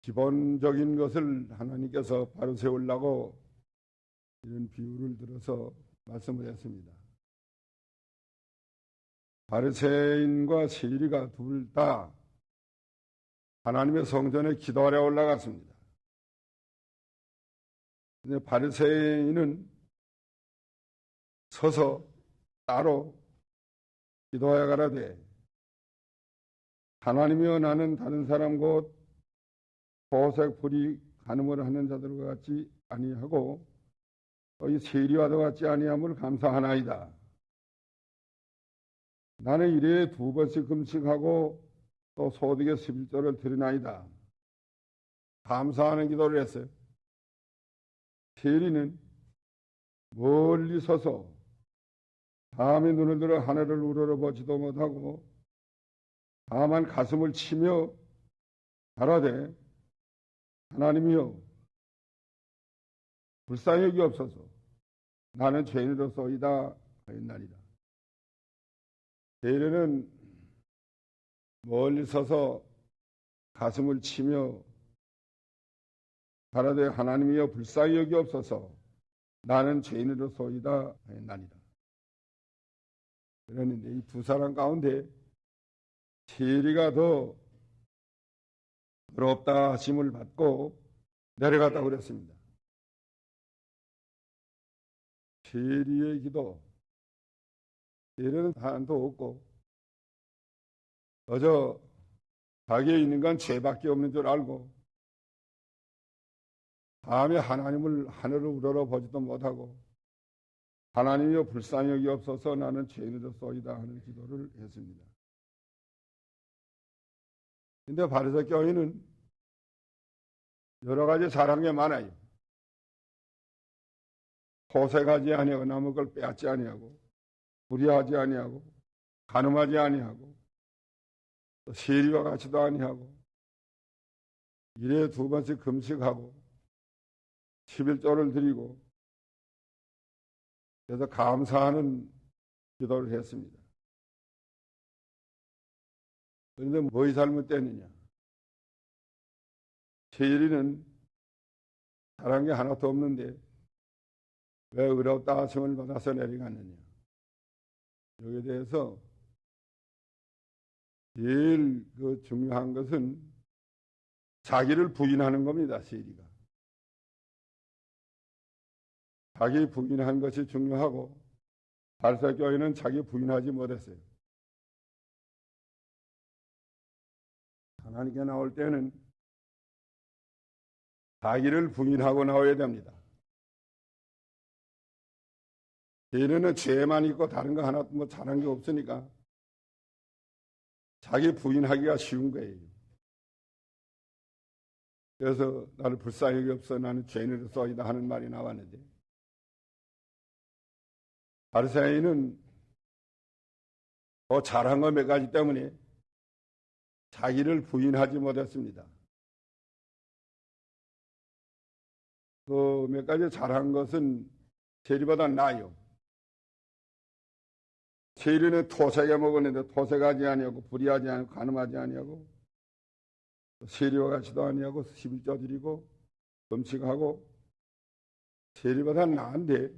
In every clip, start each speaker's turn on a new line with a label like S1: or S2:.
S1: 기본적인 것을 하나님께서 바로 세우려고 이런 비유를 들어서 말씀을 했습니다. 바리새인과 세리가 둘 다 하나님의 성전에 기도하려 올라갔습니다. 근데 바리새인은 서서 따로 기도하여 가라되 하나님이여 나는 다른 사람 곧 보색 불이 간음을 하는 자들과 같이 아니하고 이 세리와도 같지 아니함을 감사하나이다. 나는 일에 2번씩 금식하고 또 소득의 11조를 드리나이다. 감사하는 기도를 했어요. 세리는 멀리 서서 밤에 눈을 들어 하늘을 우러러보지도 못하고 다만 가슴을 치며 가라되 하나님이여 불쌍히 여기옵소서 나는 죄인으로서이다 하였나니라. 세리는 멀리 서서 가슴을 치며 가라되 하나님이여 불쌍히 여기옵소서 나는 죄인으로서이다 하였나니라. 그러는데 이 두 사람 가운데 세리가 더 의롭다 하심을 받고 내려갔다고 그랬습니다. 세리의 기도, 세리는 한도 없고 어저 자기에 있는 건 죄밖에 없는 줄 알고 밤에 하늘을 우러러보지도 못하고 하나님이여 불쌍히 여기옵소서 나는 죄인으로서이다 하는 기도를 했습니다. 근데 바리새 교인은 여러 가지 잘한 게 많아요. 포색하지 아니하고 남의 걸 빼앗지 아니하고 불의하지 아니하고 간음하지 아니하고 세리와 같이도 아니하고 일에 2번씩 금식하고 11조를 드리고 그래서 감사하는 기도를 했습니다. 그런데 뭐가 잘못됐느냐? 세리는 잘한 게 하나도 없는데 왜 의롭다 하심을 받아서 내려갔느냐? 여기에 대해서 제일 중요한 것은 자기를 부인하는 겁니다. 세리가 자기 부인한 것이 중요하고 바리새 교인은 자기 부인하지 못했어요. 하나님께 나올 때는 자기를 부인하고 나와야 됩니다. 세리는 죄만 있고 다른 거 하나 잘한 게 없으니까 자기 부인하기가 쉬운 거예요. 그래서 나를 불쌍히 여기옵소서 나는 죄인으로서이다 하는 말이 나왔는데 바리새인은 더 잘한 거 몇 가지 때문에 자기를 부인하지 못했습니다. 그 몇 가지 잘한 것은 세리보다 나아요. 세리는 토색에 먹었는데 토색하지 아니하고 불의하지 아니하고 간음하지 아니하고 세리와 같이도 아니하고 11조 드리고 금식하고 세리보다 나은데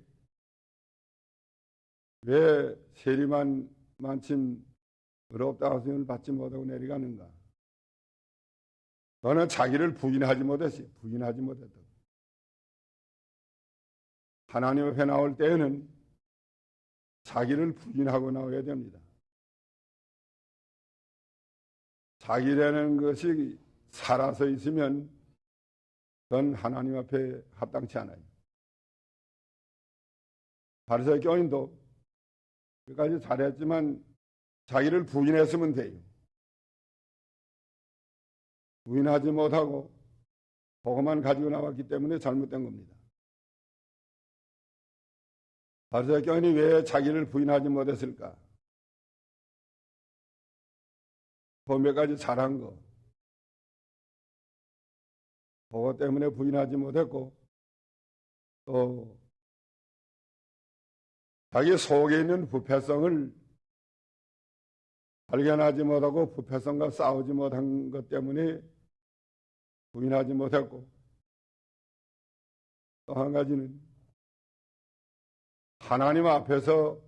S1: 왜 세리만 마침 의롭다 하심을 받지 못하고 내려가는가? 너는 자기를 부인하지 못했어요. 부인하지 못했다고. 하나님 앞에 나올 때에는 자기를 부인하고 나와야 됩니다. 자기라는 것이 살아서 있으면 그건 하나님 앞에 합당치 않아요. 바리새 교인도 끝까지 잘했지만 자기를 부인했으면 돼요. 부인하지 못하고 그것만 가지고 나왔기 때문에 잘못된 겁니다. 바리새 교인이 왜 자기를 부인하지 못했을까? 그 몇 가지 잘한 거 그것 때문에 부인하지 못했고 또 자기 속에 있는 부패성을 발견하지 못하고 부패성과 싸우지 못한 것 때문에 부인하지 못했고, 또 한 가지는 하나님 앞에서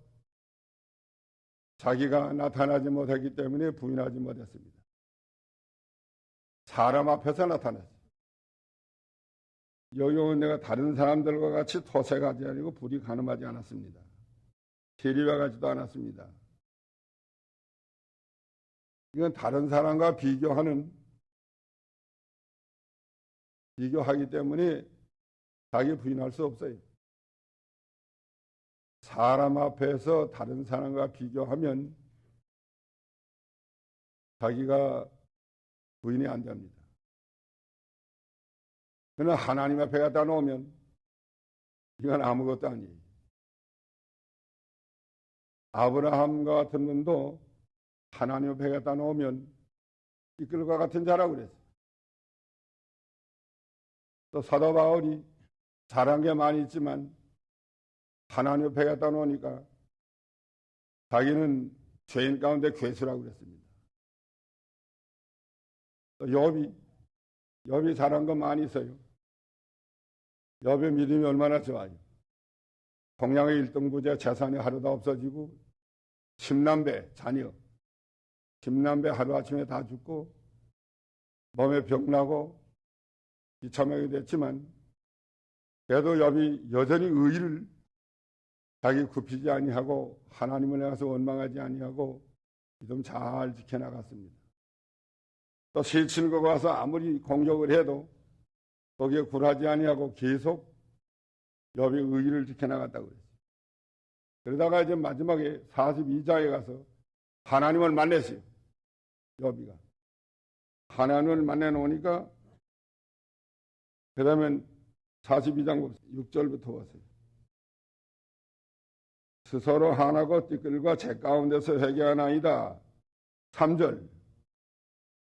S1: 자기가 나타나지 못했기 때문에 부인하지 못했습니다. 사람 앞에서 나타났어요. 여기는 내가 다른 사람들과 같이 토색하지 아니고 불이 가늠하지 않았습니다. 세리와 같지도 않았습니다. 이건 다른 사람과 비교하기 때문에 자기 부인할 수 없어요. 사람 앞에서 다른 사람과 비교하면 자기가 부인이 안 됩니다. 그러나 하나님 앞에 갖다 놓으면 이건 아무것도 아니에요. 아브라함과 같은 분도 하나님 앞에 갖다 놓으면 이끌과 같은 자라고 그랬어요. 또 사도 바울이 잘한 게 많이 있지만 하나님 앞에 갖다 놓으니까 자기는 죄인 가운데 괴수라고 그랬습니다. 또 욥이 잘한 거 많이 있어요. 욥의 믿음이 얼마나 좋아요. 동양의 1등 부자 재산이 하루도 없어지고 10남배 자녀 10남배 하루아침에 다 죽고 몸에 병나고 비참하게 됐지만 그래도 욥이 여전히 의를 자기 굽히지 아니하고 하나님을 향해서 원망하지 아니하고 믿음 잘 지켜나갔습니다. 또 시친구가 와서 아무리 공격을 해도 거기에 굴하지 아니하고 계속 욥이 의를 지켜나갔다고 그랬어요. 그러다가 이제 마지막에 42장에 가서 하나님을 만났어요. 욥이가. 하나님을 만나 놓으니까 그 다음엔 42장 6절부터 보세요. 스스로 하나고 띠끌과 제 가운데서 회개하나이다. 3절.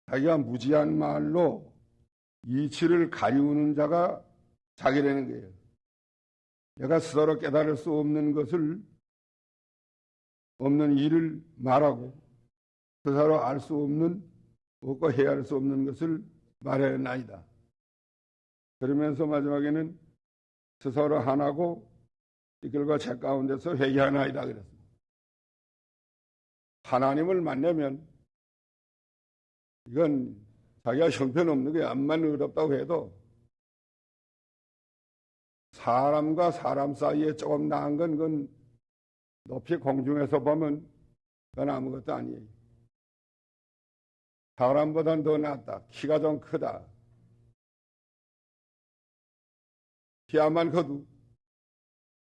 S1: 자기가 무지한 말로 이치를 가리우는 자가 자기라는 거예요. 내가 스스로 깨달을 수 없는 것을, 없는 일을 말하고 스스로 알 수 없는, 없고 헤아릴 수 없는 것을 말해나이다. 그러면서 마지막에는 스스로 하나고 이들과 제 가운데서 회개하나이다 그랬습니다. 하나님을 만나면 이건 자기가 형편없는 게 암만 어렵다고 해도 사람과 사람 사이에 조금 나은 건 그건 높이 공중에서 보면 그건 아무것도 아니에요. 사람보다는 더 낫다. 키가 좀 크다. 키 안만 커도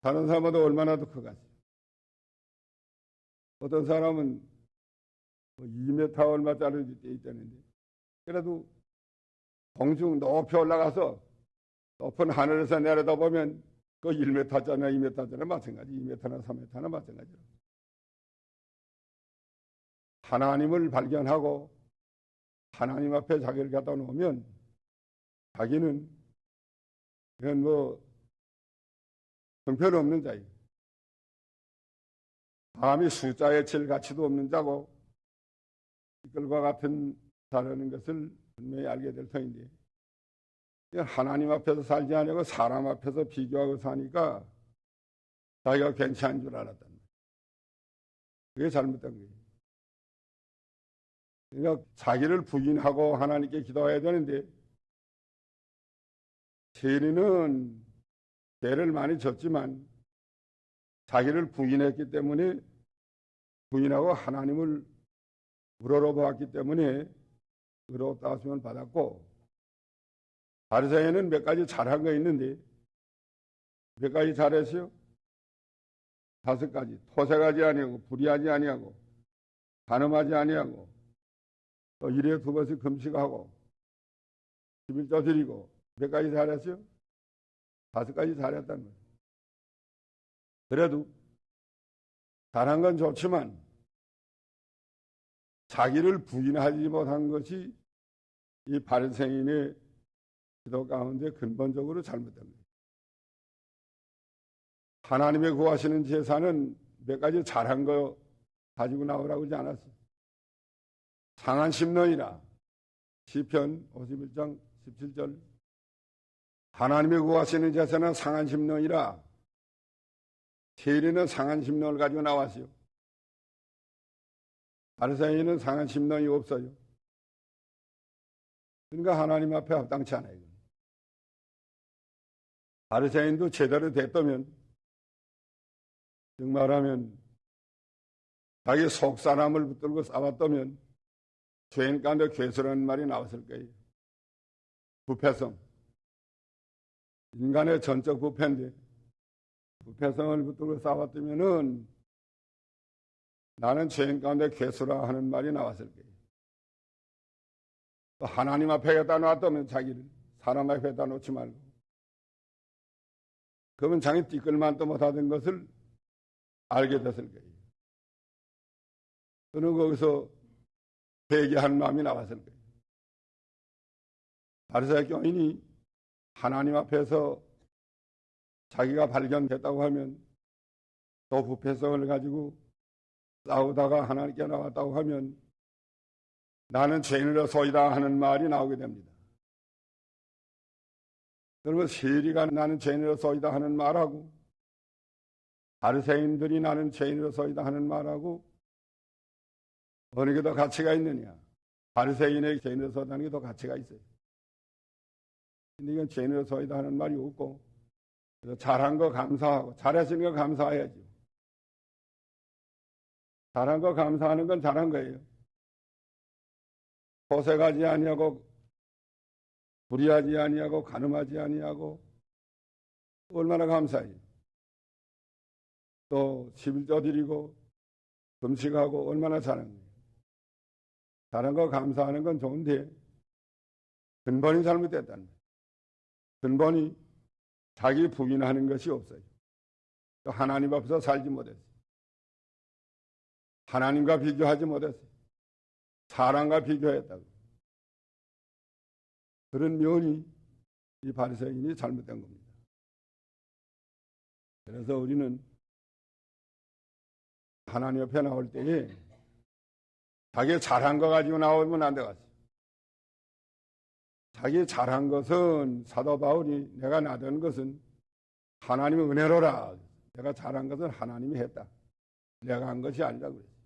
S1: 다른 사람보다 얼마나 더 커가지고. 어떤 사람은 2m 얼마짜리 돼 있다는데 그래도 공중 높이 올라가서 높은 하늘에서 내려다보면 그 1m짜리나 2m짜리나 마찬가지, 2m나 3m나 마찬가지로. 하나님을 발견하고 하나님 앞에 자기를 갖다 놓으면 자기는 이건 형편없는 자예요. 감히 숫자에 칠 가치도 없는 자고 이끌과 같은 자라는 것을 분명히 알게 될 터인데 하나님 앞에서 살지 않고 사람 앞에서 비교하고 사니까 자기가 괜찮은 줄 알았단 말이에요. 그게 잘못된 거예요. 그러니까 자기를 부인하고 하나님께 기도해야 되는데 세리는 죄를 많이 졌지만 자기를 부인했기 때문에 부인하고 하나님을 우러러보았기 때문에 의롭다 하심을 받았고 바리새인은 몇 가지 잘한 거 있는데 몇 가지 잘했어요? 5가지. 토색하지 아니하고 불의하지 아니하고 간음하지 아니하고 또 1회 2번씩 금식하고 11조 드리고 몇 가지 잘했어요? 5가지 잘했다는 거예요. 그래도 잘한 건 좋지만 자기를 부인하지 못한 것이 이 바리새인의 기도 가운데 근본적으로 잘못된 거예요. 하나님의 구하시는 제사는 몇 가지 잘한 거 가지고 나오라고 하지 않았어요. 상한 심론이라 시편 51장 17절. 하나님이 구하시는 제사는 상한심령이라. 세리는 상한심령을 가지고 나왔어요. 바리새인은 상한심령이 없어요. 그러니까 하나님 앞에 합당치 않아요. 바리새인도 제대로 됐다면, 즉 말하면 자기 속 사람을 붙들고 싸웠다면 죄인 가운데 괴수라는 말이 나왔을 거예요. 부패성. 인간의 전적 부패인데 부패성을 붙들고 싸웠다면은 나는 죄인 가운데 괴수라 하는 말이 나왔을 거예요. 또 하나님 앞에다 놨다면 자기를 사람 앞에다 놓지 말고, 그러면 자기 띠끌만도 못하던 것을 알게 됐을 거예요. 그는 거기서 회개한 마음이 나왔을 거예요. 바리새의 교인이 하나님 앞에서 자기가 발견됐다고 하면, 또 부패성을 가지고 싸우다가 하나님께 나왔다고 하면 나는 죄인으로서이다 하는 말이 나오게 됩니다. 그러면 세리가 나는 죄인으로서이다 하는 말하고 바리새인들이 나는 죄인으로서이다 하는 말하고 어느 게 더 가치가 있느냐? 바리새인의 죄인으로서이다는 게 더 가치가 있어요. 근데 이건 죄인으로서이다 하는 말이 없고, 그래서 잘한 거 감사하고, 잘하시는 거 감사해야죠. 잘한 거 감사하는 건 잘한 거예요. 고생하지 아니하고, 불의하지 아니하고, 간음하지 아니하고, 얼마나 감사해요. 또 11조 드리고 금식하고 얼마나 잘한 거예요. 잘한 거 감사하는 건 좋은데 근본이 잘못됐다는 거예요. 근본이 자기 부인하는 것이 없어요. 또 하나님 앞에서 살지 못했어요. 하나님과 비교하지 못했어요. 사람과 비교했다고. 그런 면이 이 바리새인이 잘못된 겁니다. 그래서 우리는 하나님 옆에 나올 때에 자기 잘한 거 가지고 나오면 안 되겠어요. 자기 잘한 것은 사도 바울이 내가 나던 것은 하나님의 은혜로라. 내가 잘한 것은 하나님이 했다. 내가 한 것이 아니라 그랬어요.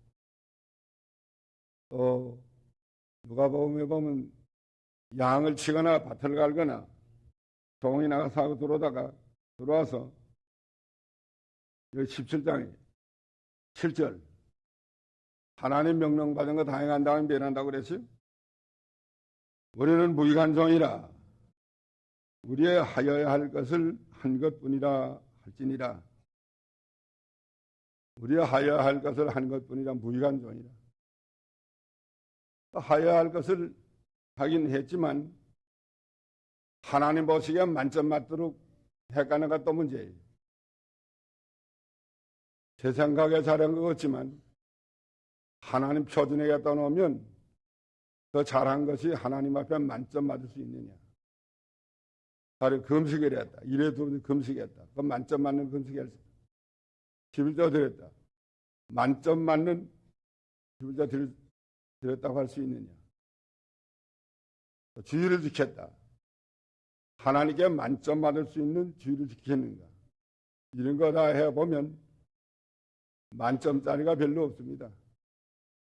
S1: 또 누가복음에 보면 양을 치거나 밭을 갈거나 종이 나가서 하고 들어와서 여기 17장에 7절 하나님 명령 받은 거 다 행한 다음에 면한다고 그랬어요. 우리는 무익한 종이라 우리의 하여야 할 것을 한 것뿐이라 할지니라. 우리의 하여야 할 것을 한 것뿐이라 무익한 종이라. 하여야 할 것을 하긴 했지만 하나님 보시기에 만점 맞도록 해가는 것도 문제예요. 제 생각에 잘한 것 같지만 하나님 표준에 갖다 놓으면 더 잘한 것이 하나님 앞에 만점 맞을 수 있느냐. 바로 금식을 했다. 이래도 금식했다. 그럼 만점 맞는 금식을 11조 드렸다. 만점 맞는 11조 드렸다고 할 수 있느냐. 주의를 지켰다. 하나님께 만점 받을 수 있는 주의를 지켰는가. 이런 거 다 해보면 만점짜리가 별로 없습니다.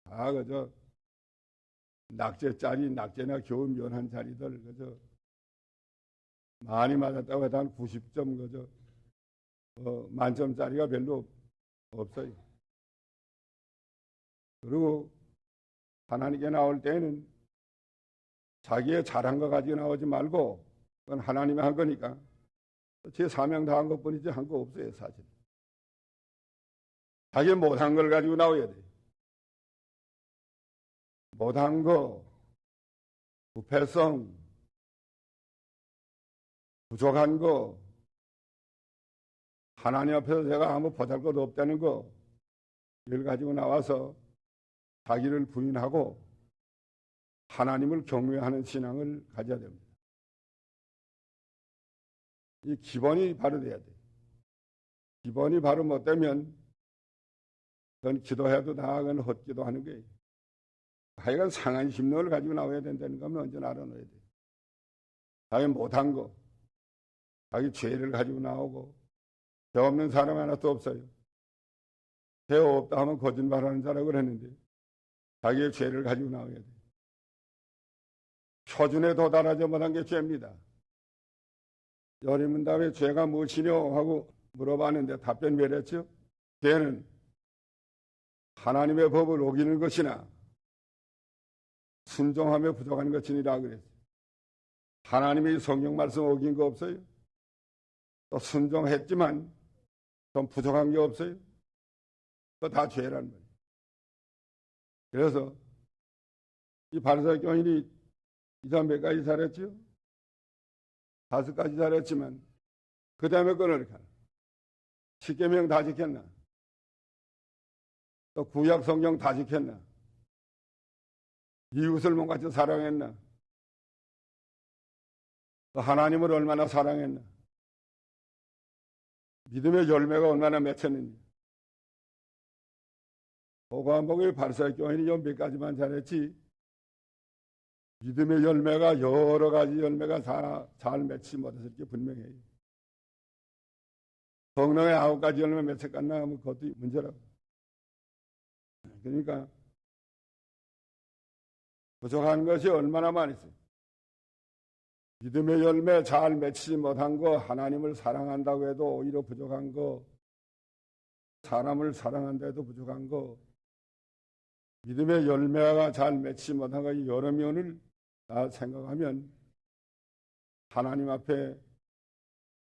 S1: 다 그저 낙제짜리, 낙제나 겨우 면한 자리들 그저 많이 맞았다고 해도 한 90점 그저 만점짜리가 별로 없어요. 그리고 하나님께 나올 때는 자기의 잘한 거 가지고 나오지 말고 그건 하나님이 한 거니까 제 사명 다 한 것뿐이지 한 거 없어요 사실. 자기 못한 걸 가지고 나와야 돼. 못한 거, 부패성, 부족한 거, 하나님 앞에서 제가 아무 보잘것 없다는 거 이걸 가지고 나와서 자기를 부인하고 하나님을 경외하는 신앙을 가져야 됩니다. 이 기본이 바로 돼야 돼. 기본이 바로 못 되면 그건 기도해도 다 그건 헛기도 하는 거예요. 하여간 상한 심령을 가지고 나와야 된다는 건 언제나 알아놔야 돼. 자기 못한 거, 자기 죄를 가지고 나오고, 죄 없는 사람 하나도 없어요. 죄 없다 하면 거짓말하는 자라고 그랬는데 자기의 죄를 가지고 나와야 돼요. 표준에 도달하지 못한 게 죄입니다. 여리문답에 죄가 무엇이뇨 하고 물어봤는데 답변이 이랬죠. 죄는 하나님의 법을 어기는 것이나 순종하며 부족한 것이니라 그랬어요. 하나님의 성경 말씀 어긴 거 없어요? 또 순종했지만 좀 부족한 게 없어요? 그거 다 죄란 말이에요. 그래서 이 바리새인 교인이 이사 몇 가지 잘했죠? 5가지 잘했지만 그 다음에 끊어를 하나. 10계명 다 지켰나? 또 구약 성경 다 지켰나? 이웃을 몸같이 사랑했나? 또 하나님을 얼마나 사랑했나? 믿음의 열매가 얼마나 맺혔느냐? 보고한복의 바리새인 교인이 몇 가지만 잘했지 믿음의 열매가 여러 가지 열매가 다 잘 맺지 못했을 게 분명해요. 성령의 9가지 열매 맺혔겠나 하면 그것도 문제라고. 그러니까 부족한 것이 얼마나 많이 있어요. 믿음의 열매 잘 맺히지 못한 거, 하나님을 사랑한다고 해도 오히려 부족한 거, 사람을 사랑한다 해도 부족한 거, 믿음의 열매가 잘 맺히지 못한 거 여러 면을 다 생각하면 하나님 앞에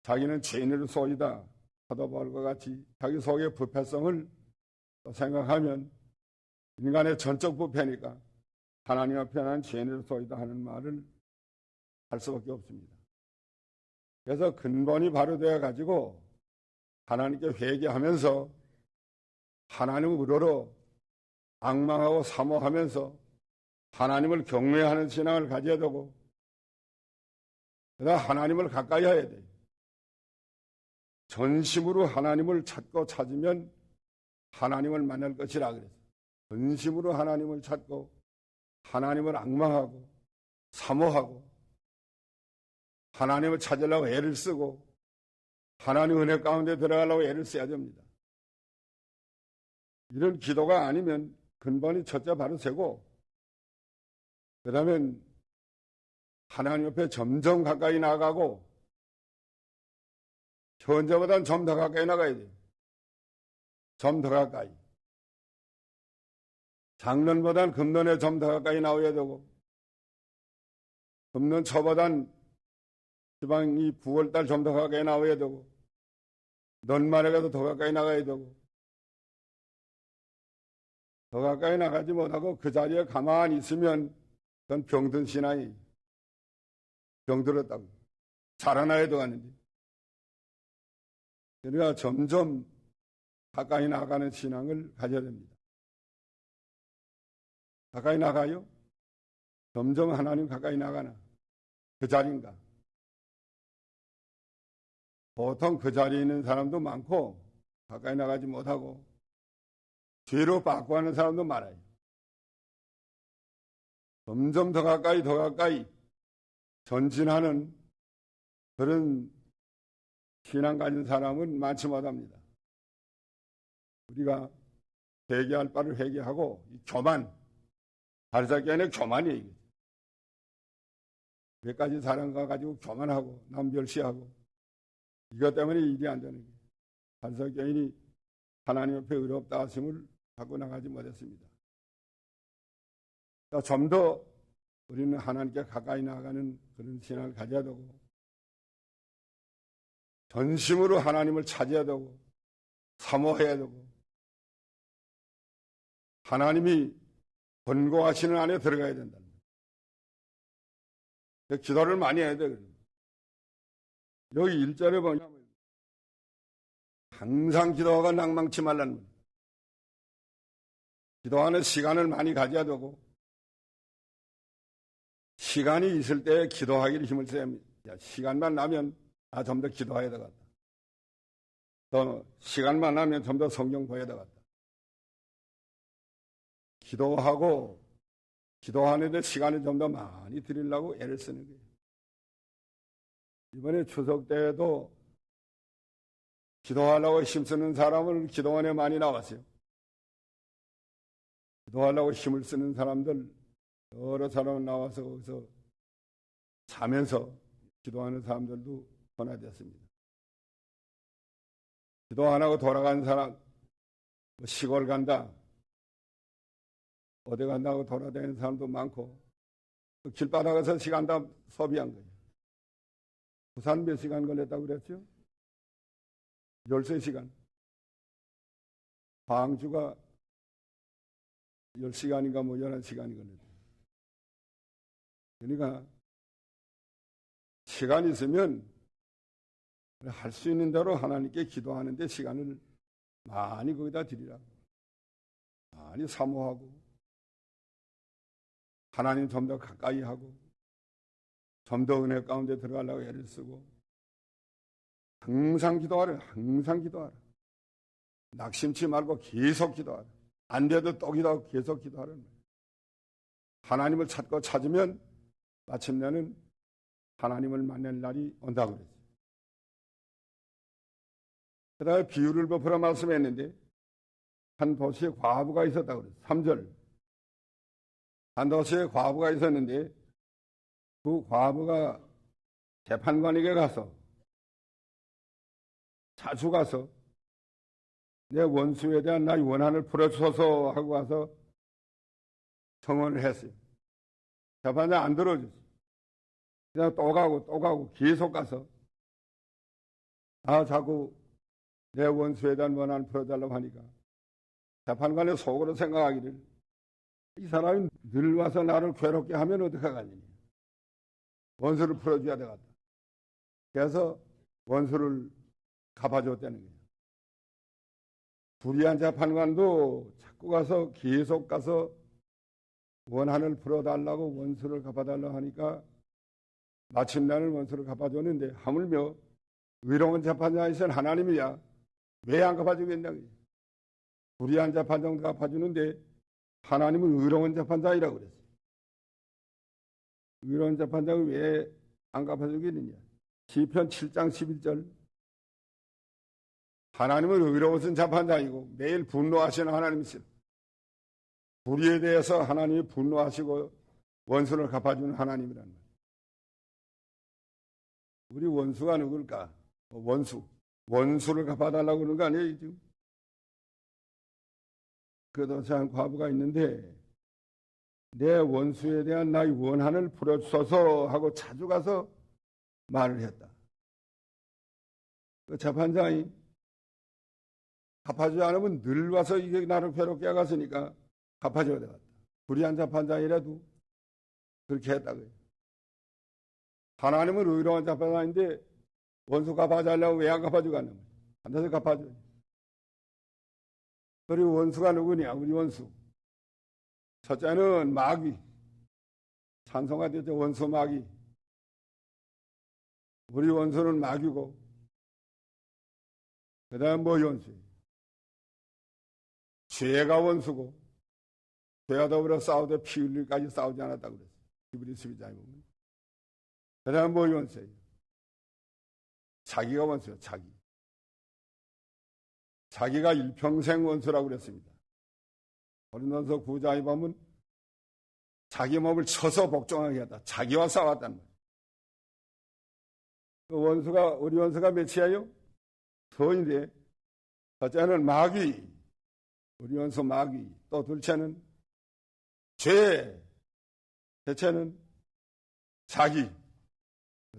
S1: 자기는 죄인을 소이다 사도바울과 같이 자기 속의 부패성을 생각하면 인간의 전적 부패니까 하나님 앞에 나는 죄인을 소이다 하는 말을 할 수밖에 없습니다. 그래서 근본이 바로 되어 가지고 하나님께 회개하면서 하나님을 우러러 악망하고 사모하면서 하나님을 경외하는 신앙을 가져야 되고 그다음 하나님을 가까이 해야 돼요. 전심으로 하나님을 찾고 찾으면 하나님을 만날 것이라 그랬어요. 전심으로 하나님을 찾고 하나님을 악망하고 사모하고 하나님을 찾으려고 애를 쓰고 하나님 은혜 가운데 들어가려고 애를 써야 됩니다. 이런 기도가 아니면 근본이 첫째 바로 세고 그 다음에 하나님 옆에 점점 가까이 나가고 현재보다는 좀 더 가까이 나가야 돼요. 좀 더 가까이. 작년보다는 금년에 좀 더 가까이 나와야 되고 금년 초보다는 지방 이 9월달 좀 더 가까이 나와야 되고 연말에 가도 더 가까이 나가야 되고 더 가까이 나가지 못하고 그 자리에 가만히 있으면 그건 병든 신앙이 병들었다고 자라나야 되었는데 그러니까 점점 가까이 나가는 신앙을 가져야 됩니다. 가까이 나가요? 점점 하나님 가까이 나가나? 그 자리인가? 보통 그 자리에 있는 사람도 많고 가까이 나가지 못하고 죄로 바꿔하는 사람도 많아요. 점점 더 가까이 전진하는 그런 신앙 가진 사람은 많지 못합니다. 우리가 회개할 바를 회개하고 교만, 바리새인의 교만이에요. 몇 가지 사람과 가지고 교만하고 남 멸시하고 이것 때문에 일이 안 되는 거예요. 바리새인이 하나님 앞에 의롭다 하심을 갖고 나가지 못했습니다. 좀 더 우리는 하나님께 가까이 나가는 그런 신앙을 가져야 되고 전심으로 하나님을 찾아야 되고 사모해야 되고 하나님이 권고하시는 안에 들어가야 된다. 기도를 많이 해야 돼. 여기 1절에 보면 항상 기도가 낭망치 말라는 거예요. 기도하는 시간을 많이 가져야 되고 시간이 있을 때 기도하기를 힘을 써야 합니다. 시간만 나면 좀 더 기도해야 되겠다. 또 시간만 나면 좀 더 성경 보여야 되겠다. 기도하고 기도하는데 시간을 좀 더 많이 드리려고 애를 쓰는 거예요. 이번에 추석 때에도 기도하려고 힘쓰는 사람을 기도원에 많이 나왔어요. 기도하려고 힘을 쓰는 사람들 여러 사람 나와서 거기서 자면서 기도하는 사람들도 변화됐습니다. 기도 안 하고 돌아가는 사람, 뭐 시골 간다, 어디 간다고 돌아다니는 사람도 많고, 그 길바닥에서 시간 다 소비한 거예요. 부산 몇 시간 걸렸다고 그랬죠? 13시간. 광주가 10시간인가 뭐 11시간이 걸렸어요. 그러니까 시간이 있으면 할 수 있는 대로 하나님께 기도하는데 시간을 많이 거기다 드리라고. 많이 사모하고 하나님 좀 더 가까이 하고 좀 더 은혜 가운데 들어가려고 애를 쓰고 항상 기도하라. 항상 기도하라. 낙심치 말고 계속 기도하라. 안 돼도 또 기도하고 계속 기도하라. 하나님을 찾고 찾으면 마침내는 하나님을 만날 날이 온다고 그랬어요. 그 다음에 비유를 베풀어 말씀했는데 한 도시에 과부가 있었다고 그랬어요. 3절. 한 도시에 과부가 있었는데 그 과부가 재판관에게 가서 자주 가서 내 원수에 대한 나의 원한을 풀어주소서 하고 가서 청원을 했어요. 재판장 안 들어줬어요. 그냥 또 가고 계속 가서 자꾸 내 원수에 대한 원한을 풀어달라고 하니까 재판관의 속으로 생각하기를 이 사람이 늘 와서 나를 괴롭게 하면 어떡하겠느냐. 원수를 풀어줘야 되겠다. 그래서 원수를 갚아줬다는 거예요. 불의한 재판관도 자꾸 가서 계속 가서 원한을 풀어달라고 원수를 갚아달라고 하니까 마침내는 원수를 갚아줬는데 하물며 의로운 재판장이신 하나님이야 왜 안 갚아주겠냐고. 불의한 재판장도 갚아주는데 하나님은 의로운 재판장이라고 그랬어요. 의로운 재판장을 왜 안 갚아주겠느냐. 시편 7장 11절 하나님은 의로우신 재판장이고 매일 분노하시는 하나님이시라. 불의에 대해서 하나님이 분노하시고 원수를 갚아주는 하나님이란 말이에요. 우리 원수가 누굴까? 원수를 갚아달라고 그러는 거 아니에요 지금? 그 도시에 한 과부가 있는데 내 원수에 대한 나의 원한을 풀어주소서 하고 자주 가서 말을 했다. 그 재판장이 갚아주지 않으면 늘 와서 이게 나를 괴롭게 하갔으니까 갚아줘야 되겠다. 불의한 재판장이라도 그렇게 했다고요. 하나님은 의로운 재판장인데 원수 갚아주려고 왜 안 갚아주겠냐. 반드시 갚아줘요. 그리고 원수가 누구냐? 우리 원수. 첫째는 마귀. 찬송가 되죠. 원수 마귀. 우리 원수는 마귀고 그 다음 뭐 원수예요? 죄가 원수고 죄와 더불어 싸우되 피 흘릴까지 싸우지 않았다고 그랬어요. 히브리 12장에 보면. 그 다음 뭐 원수예요? 자기가 원수예요. 자기가 일평생 원수라고 그랬습니다. 고린도서 9장에 보면 자기 몸을 쳐서 복종하게 했다. 자기와 싸웠단 말이에요. 그 우리 원수가 몇이에요? 서인데, 첫째는 마귀, 우리 원수 마귀, 또 둘째는 죄, 셋째는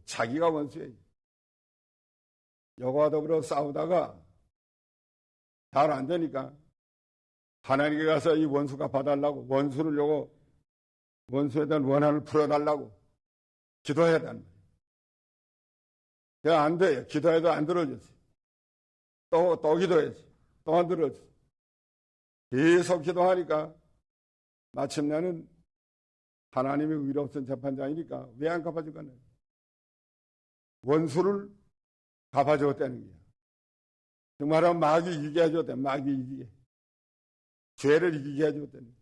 S1: 자기가 원수예요. 여호와와 더불어 싸우다가 잘 안 되니까 하나님께 가서 이 원수가 봐달라고 원수에 대한 원한을 풀어달라고 기도해야 된다. 그냥 안 돼요. 기도해도 안 들어줬어요. 또 기도해야지. 또 안 들어줬어요. 계속 기도하니까 마침내는 하나님이 의롭신 재판장이니까 왜 안 갚아줄까요? 원수를 갚아줬다는 거예요. 정말은 마귀 이기게 해줬대. 마귀 이기게. 죄를 이기게 해줬다는 거예요.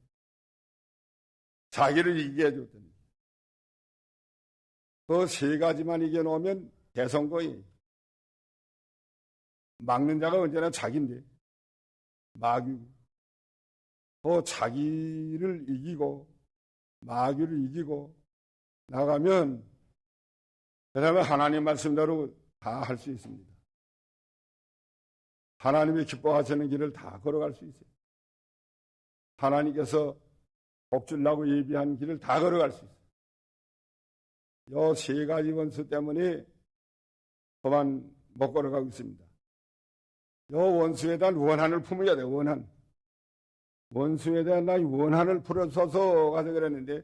S1: 자기를 이기게 해줬다는 거예요. 그 세 가지만 이겨놓으면 대선거에 막는 자가 언제나 자기인데 마귀 자기를 이기고 마귀를 이기고 나가면 그 다음에 하나님 말씀대로 다 할 수 있습니다. 하나님이 기뻐하시는 길을 다 걸어갈 수 있어요. 하나님께서 복 주려고 예비한 길을 다 걸어갈 수 있어요. 요 세 가지 원수 때문에 그만 못 걸어가고 있습니다. 요 원수에 대한 원한을 품어야 돼요. 원한. 원수에 대한 나의 원한을 풀어서서 가서 그랬는데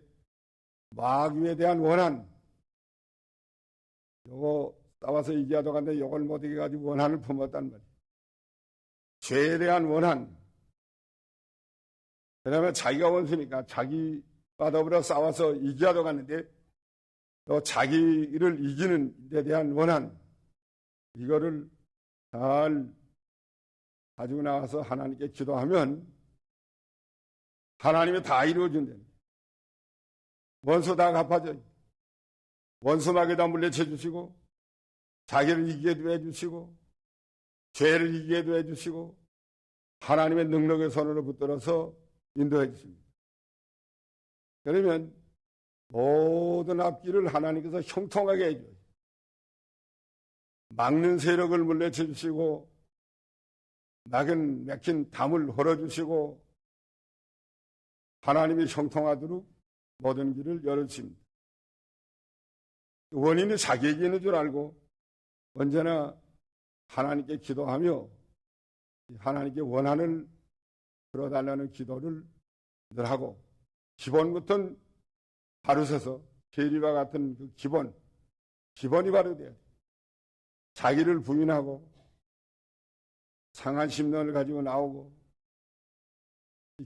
S1: 마귀에 대한 원한 요거 싸워서 이기하다가 근데 요걸 못 이겨가지고 원한을 품었단 말이에요. 죄에 대한 원한 그 다음에 자기가 원수니까 자기와 더불어 싸워서 이기하다가 갔는데 또 자기를 이기는 데 대한 원한 이거를 잘 가지고 나와서 하나님께 기도하면 하나님이 다 이루어준다. 원수 다 갚아줘요. 원수 마귀다 물리쳐 주시고 자기를 이기게도 해주시고 죄를 이기게도 해주시고 하나님의 능력의 손으로 붙들어서 인도해 주십니다. 그러면 모든 앞길을 하나님께서 형통하게 해줘요. 막는 세력을 물리쳐 주시고 막힌 담을 헐어주시고 하나님이 형통하도록 모든 길을 열어주십니다. 원인이 자기에게 있는 줄 알고 언제나 하나님께 기도하며 하나님께 원한을 들어달라는 기도를 늘 하고 기본부터는 바로 서서 계리와 같은 그 기본이 바로 돼야 돼요. 자기를 부인하고 상한 심령을 가지고 나오고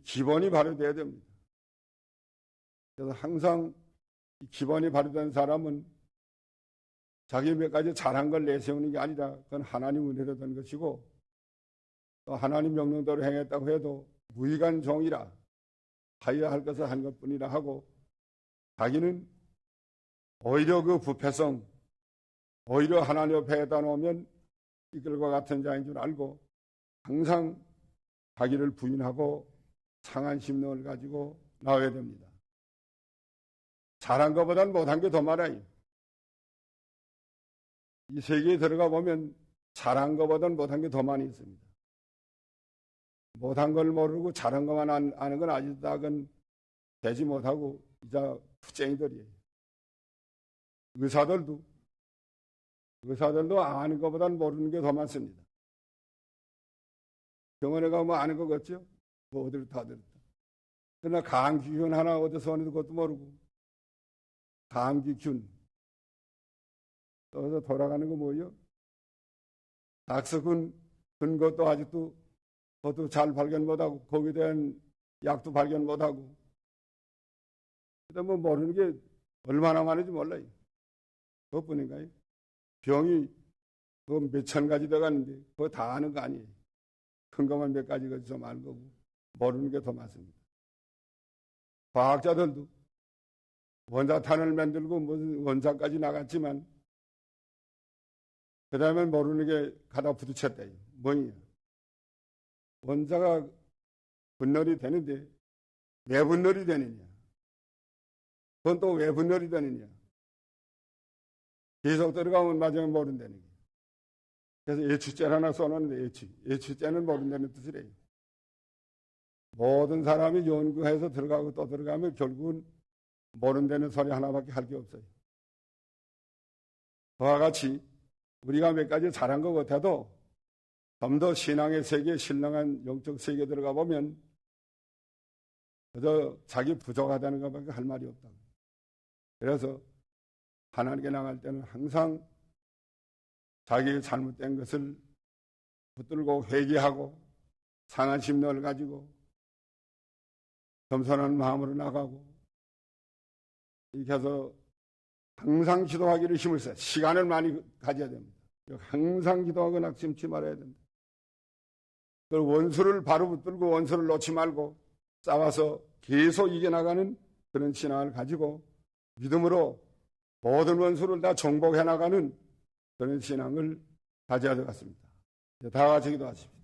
S1: 기본이 바로 돼야 됩니다. 그래서 항상 기본이 바로 된 사람은 자기 몇 가지 잘한 걸 내세우는 게 아니라 그건 하나님 은혜로 된 것이고 또 하나님 명령대로 행했다고 해도 무의간 종이라 하여야 할 것을 한 것뿐이라 하고 자기는 오히려 그 부패성 오히려 하나님 옆에 해다 놓으면 이끌과 같은 자인 줄 알고 항상 자기를 부인하고 상한 심령을 가지고 나와야 됩니다. 잘한 것보다는 못한 게 더 많아요. 이 세계에 들어가 보면 잘한 것보다는 못한 게 더 많이 있습니다. 못한 걸 모르고 잘한 것만 아는 건 아직도 그건 되지 못하고 이제 푸쟁이들이에요. 의사들도 아는 것보다는 모르는 게 더 많습니다. 병원에 가면 아는 것 같죠? 뭐 어디를 다 들었다. 그러나 감기균 하나 어디서 오는지 그것도 모르고 감기균 떠서 돌아가는 거 뭐예요? 낙서군 든 것도 아직도 그것도 잘 발견 못하고 거기에 대한 약도 발견 못하고 그다음 뭐 모르는 게 얼마나 많은지 몰라요. 그것뿐인가요? 병이 그 몇천 가지 들어가는데 그거 다 아는 거 아니에요. 큰 것만 몇 가지 좀 아는 거고 모르는 게 더 많습니다. 과학자들도 원자탄을 만들고 무슨 원자까지 나갔지만 그 다음에 모르는 게 가다 부딪혔대요. 뭐냐? 원자가 분열이 되는데 왜 분열이 되느냐? 그건 또 왜 분열이 되느냐? 계속 들어가면 마지막에 모른다는 게. 그래서 예추죄를 하나 써놨는데 예추죄는 모른다는 뜻이래요. 모든 사람이 연구해서 들어가고 또 들어가면 결국은 모른다는 소리 하나밖에 할 게 없어요. 그와 같이 우리가 몇 가지 잘한 것 같아도 좀 더 신앙의 세계, 신령한 영적 세계에 들어가 보면 그저 자기 부족하다는 것밖에 할 말이 없다. 그래서 하나님께 나갈 때는 항상 자기의 잘못된 것을 붙들고 회개하고 상한 심령을 가지고 겸손한 마음으로 나가고 이렇게 해서 항상 기도하기를 힘을 써요. 시간을 많이 가져야 됩니다. 항상 기도하고 낙심치 말아야 됩니다. 그 원수를 바로 붙들고 원수를 놓지 말고 싸워서 계속 이겨나가는 그런 신앙을 가지고 믿음으로 모든 원수를 다 정복해 나가는 그런 신앙을 가져야 될 것 같습니다. 다 같이 기도하십시오.